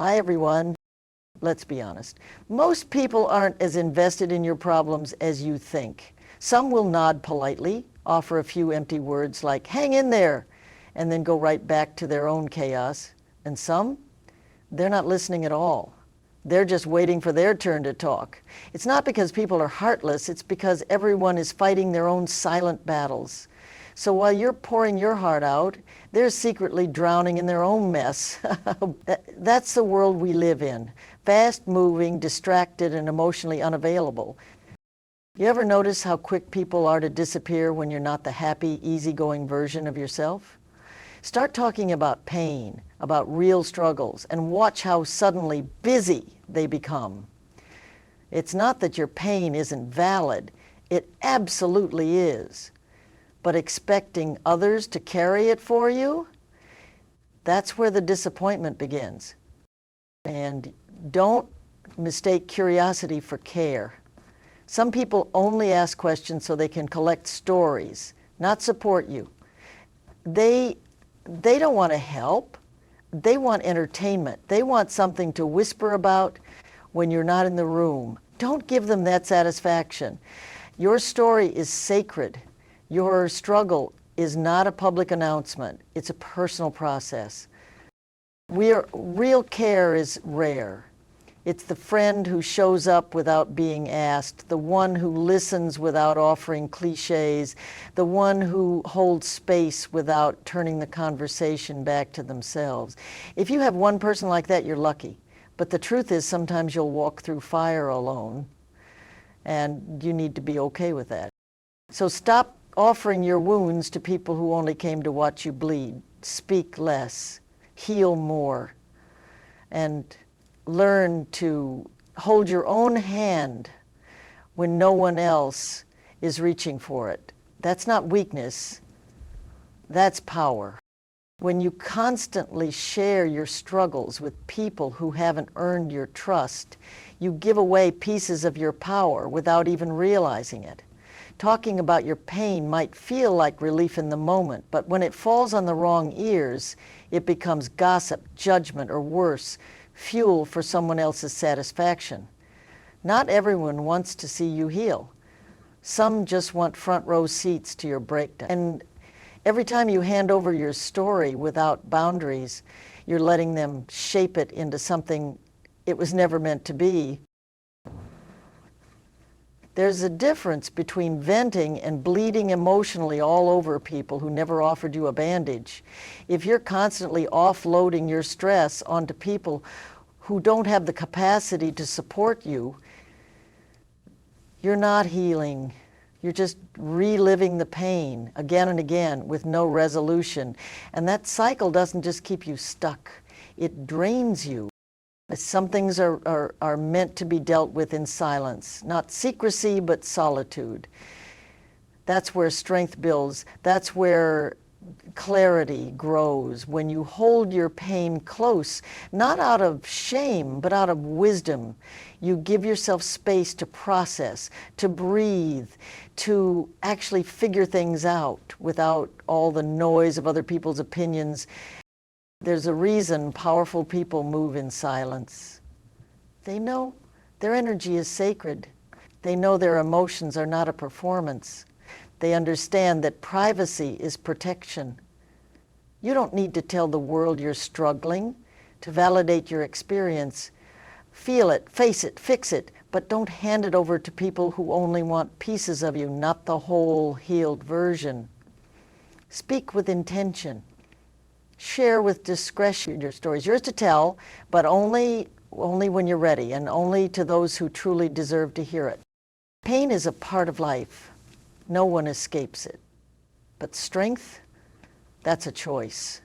Hi, everyone. Let's be honest. Most people aren't as invested in your problems as you think. Some will nod politely, offer a few empty words like, hang in there, and then go right back to their own chaos. And some, they're not listening at all. They're just waiting for their turn to talk. It's not because people are heartless, it's because everyone is fighting their own silent battles. So while you're pouring your heart out, they're secretly drowning in their own mess. That's the world we live in. Fast-moving, distracted, and emotionally unavailable. You ever notice how quick people are to disappear when you're not the happy, easygoing version of yourself? Start talking about pain, about real struggles, and watch how suddenly busy they become. It's not that your pain isn't valid. It absolutely is. But expecting others to carry it for you, that's where the disappointment begins. And don't mistake curiosity for care. Some people only ask questions so they can collect stories, not support you. They don't want to help. They want entertainment. They want something to whisper about when you're not in the room. Don't give them that satisfaction. Your story is sacred. Your struggle is not a public announcement. It's a personal process. Real care is rare. It's the friend who shows up without being asked, the one who listens without offering cliches, the one who holds space without turning the conversation back to themselves. If you have one person like that, you're lucky. But the truth is sometimes you'll walk through fire alone, and you need to be okay with that. So stop offering your wounds to people who only came to watch you bleed. Speak less, heal more, and learn to hold your own hand when no one else is reaching for it. That's not weakness, that's power. When you constantly share your struggles with people who haven't earned your trust, you give away pieces of your power without even realizing it. Talking about your pain might feel like relief in the moment, but when it falls on the wrong ears, it becomes gossip, judgment, or worse, fuel for someone else's satisfaction. Not everyone wants to see you heal. Some just want front row seats to your breakdown. And every time you hand over your story without boundaries, you're letting them shape it into something it was never meant to be. There's a difference between venting and bleeding emotionally all over people who never offered you a bandage. If you're constantly offloading your stress onto people who don't have the capacity to support you, you're not healing. You're just reliving the pain again and again with no resolution. And that cycle doesn't just keep you stuck, it drains you. Some things are meant to be dealt with in silence, not secrecy, but solitude. That's where strength builds. That's where clarity grows, when you hold your pain close, not out of shame, but out of wisdom. You give yourself space to process, to breathe, to actually figure things out without all the noise of other people's opinions. There's a reason powerful people move in silence. They know their energy is sacred. They know their emotions are not a performance. They understand that privacy is protection. You don't need to tell the world you're struggling to validate your experience. Feel it, face it, fix it, but don't hand it over to people who only want pieces of you, not the whole healed version. Speak with intention. Share with discretion your stories. Yours to tell, but only when you're ready, and only to those who truly deserve to hear it. Pain is a part of life. No one escapes it. But strength, that's a choice.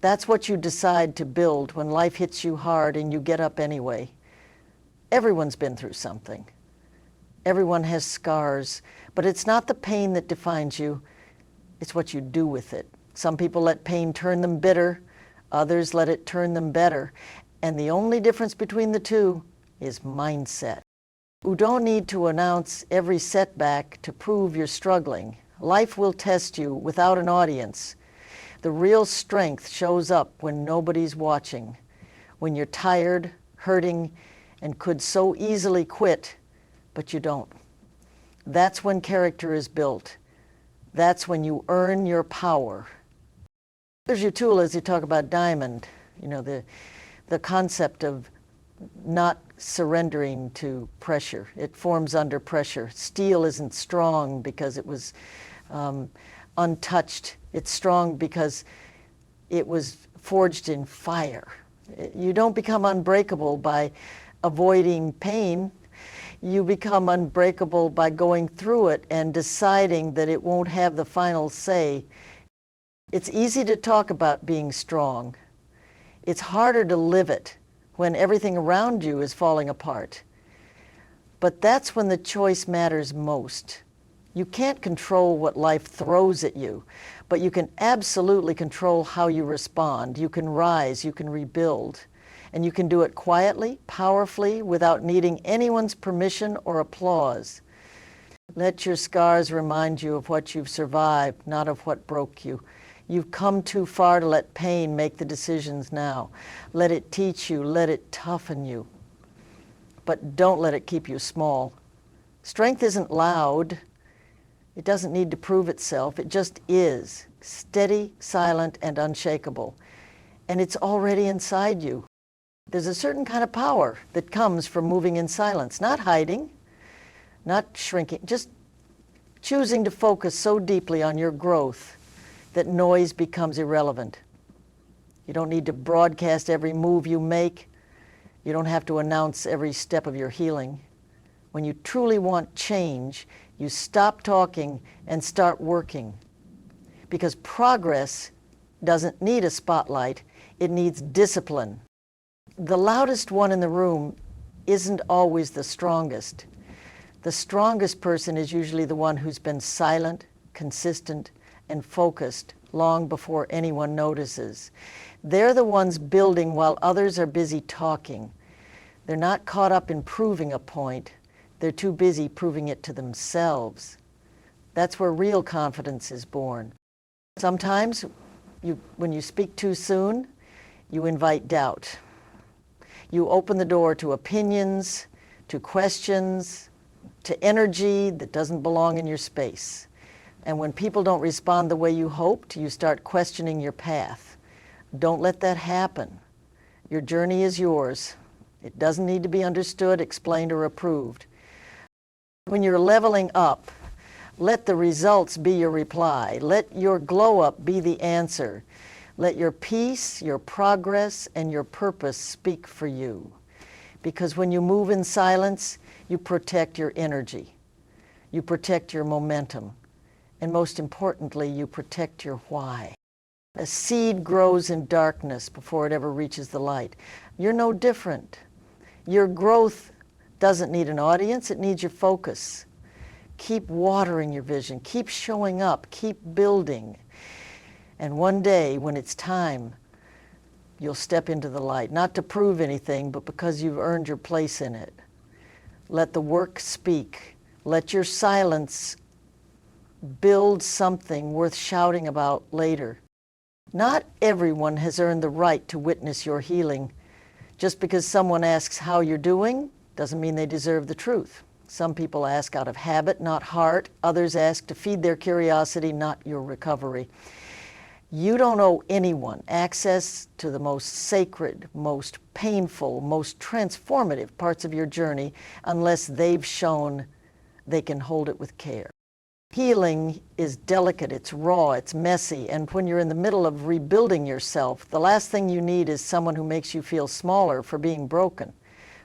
That's what you decide to build when life hits you hard and you get up anyway. Everyone's been through something. Everyone has scars, but it's not the pain that defines you, it's what you do with it. Some people let pain turn them bitter, others let it turn them better. And the only difference between the two is mindset. You don't need to announce every setback to prove you're struggling. Life will test you without an audience. The real strength shows up when nobody's watching, when you're tired, hurting, and could so easily quit, but you don't. That's when character is built. That's when you earn your power. There's your tool as you talk about diamond, the concept of not surrendering to pressure. It forms under pressure. Steel isn't strong because it was untouched. It's strong because it was forged in fire. You don't become unbreakable by avoiding pain. You become unbreakable by going through it and deciding that it won't have the final say. It's easy to talk about being strong. It's harder to live it when everything around you is falling apart. But that's when the choice matters most. You can't control what life throws at you, but you can absolutely control how you respond. You can rise, you can rebuild, and you can do it quietly, powerfully, without needing anyone's permission or applause. Let your scars remind you of what you've survived, not of what broke you. You've come too far to let pain make the decisions now. Let it teach you, let it toughen you. But don't let it keep you small. Strength isn't loud. It doesn't need to prove itself. It just is, steady, silent, and unshakable. And it's already inside you. There's a certain kind of power that comes from moving in silence, not hiding, not shrinking, just choosing to focus so deeply on your growth that noise becomes irrelevant. You don't need to broadcast every move you make. You don't have to announce every step of your healing. When you truly want change, you stop talking and start working. Because progress doesn't need a spotlight, it needs discipline. The loudest one in the room isn't always the strongest. The strongest person is usually the one who's been silent, consistent, and focused long before anyone notices. They're the ones building while others are busy talking. They're not caught up in proving a point. They're too busy proving it to themselves. That's where real confidence is born. Sometimes, when you speak too soon, you invite doubt. You open the door to opinions, to questions, to energy that doesn't belong in your space. And when people don't respond the way you hoped, you start questioning your path. Don't let that happen. Your journey is yours. It doesn't need to be understood, explained, or approved. When you're leveling up, let the results be your reply. Let your glow up be the answer. Let your peace, your progress, and your purpose speak for you. Because when you move in silence, you protect your energy. You protect your momentum. And most importantly, you protect your why. A seed grows in darkness before it ever reaches the light. You're no different. Your growth doesn't need an audience, it needs your focus. Keep watering your vision, keep showing up, keep building. And one day, when it's time, you'll step into the light, not to prove anything, but because you've earned your place in it. Let the work speak. Let your silence build something worth shouting about later. Not everyone has earned the right to witness your healing. Just because someone asks how you're doing doesn't mean they deserve the truth. Some people ask out of habit, not heart. Others ask to feed their curiosity, not your recovery. You don't owe anyone access to the most sacred, most painful, most transformative parts of your journey unless they've shown they can hold it with care. Healing is delicate, it's raw, it's messy, and when you're in the middle of rebuilding yourself, the last thing you need is someone who makes you feel smaller for being broken.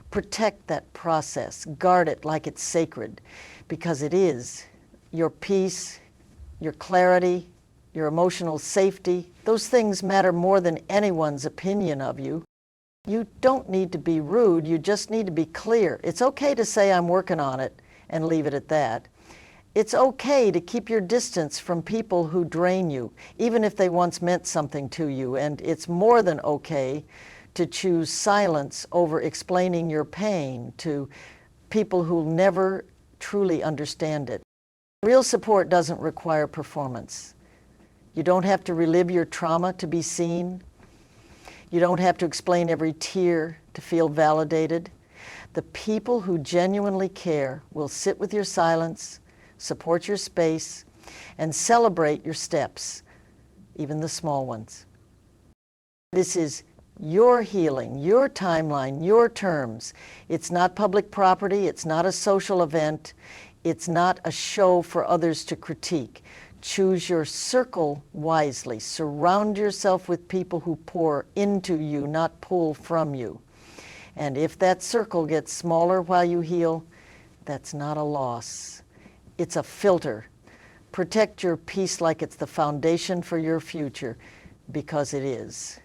Protect that process, guard it like it's sacred, because it is. Your peace, your clarity, your emotional safety, those things matter more than anyone's opinion of you. You don't need to be rude, you just need to be clear. It's okay to say I'm working on it and leave it at that. It's okay to keep your distance from people who drain you, even if they once meant something to you, and it's more than okay to choose silence over explaining your pain to people who'll never truly understand it. Real support doesn't require performance. You don't have to relive your trauma to be seen. You don't have to explain every tear to feel validated. The people who genuinely care will sit with your silence, support your space, and celebrate your steps, even the small ones. This is your healing, your timeline, your terms. It's not public property. It's not a social event. It's not a show for others to critique. Choose your circle wisely. Surround yourself with people who pour into you, not pull from you. And if that circle gets smaller while you heal, that's not a loss. It's a filter. Protect your peace like it's the foundation for your future, because it is.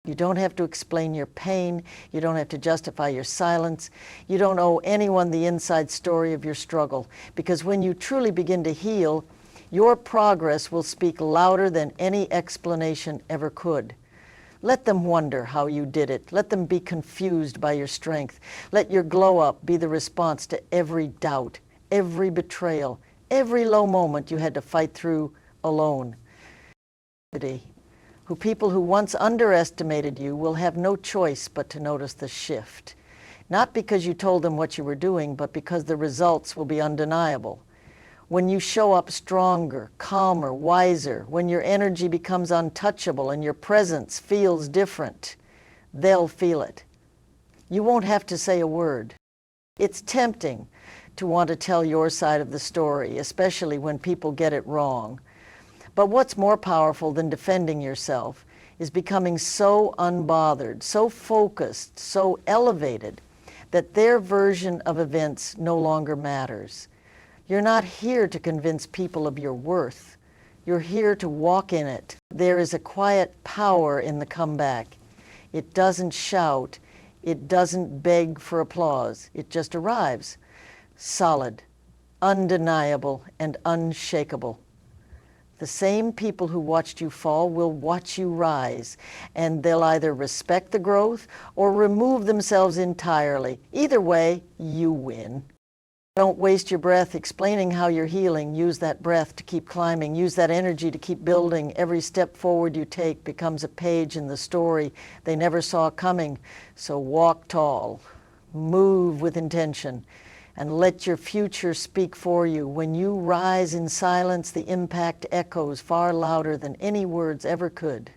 You don't have to explain your pain. You don't have to justify your silence. You don't owe anyone the inside story of your struggle, because when you truly begin to heal, your progress will speak louder than any explanation ever could. Let them wonder how you did it. Let them be confused by your strength. Let your glow up be the response to every doubt, every betrayal, every low moment you had to fight through alone. People who once underestimated you will have no choice but to notice the shift. Not because you told them what you were doing, but because the results will be undeniable. When you show up stronger, calmer, wiser, when your energy becomes untouchable and your presence feels different, they'll feel it. You won't have to say a word. It's tempting to want to tell your side of the story, especially when people get it wrong. But what's more powerful than defending yourself is becoming so unbothered, so focused, so elevated that their version of events no longer matters. You're not here to convince people of your worth. You're here to walk in it. There is a quiet power in the comeback. It doesn't shout. It doesn't beg for applause. It just arrives, solid, undeniable, and unshakable. The same people who watched you fall will watch you rise, and they'll either respect the growth or remove themselves entirely. Either way, you win. Don't waste your breath explaining how you're healing. Use that breath to keep climbing. Use that energy to keep building. Every step forward you take becomes a page in the story they never saw coming. So walk tall, move with intention, and let your future speak for you. When you rise in silence, the impact echoes far louder than any words ever could.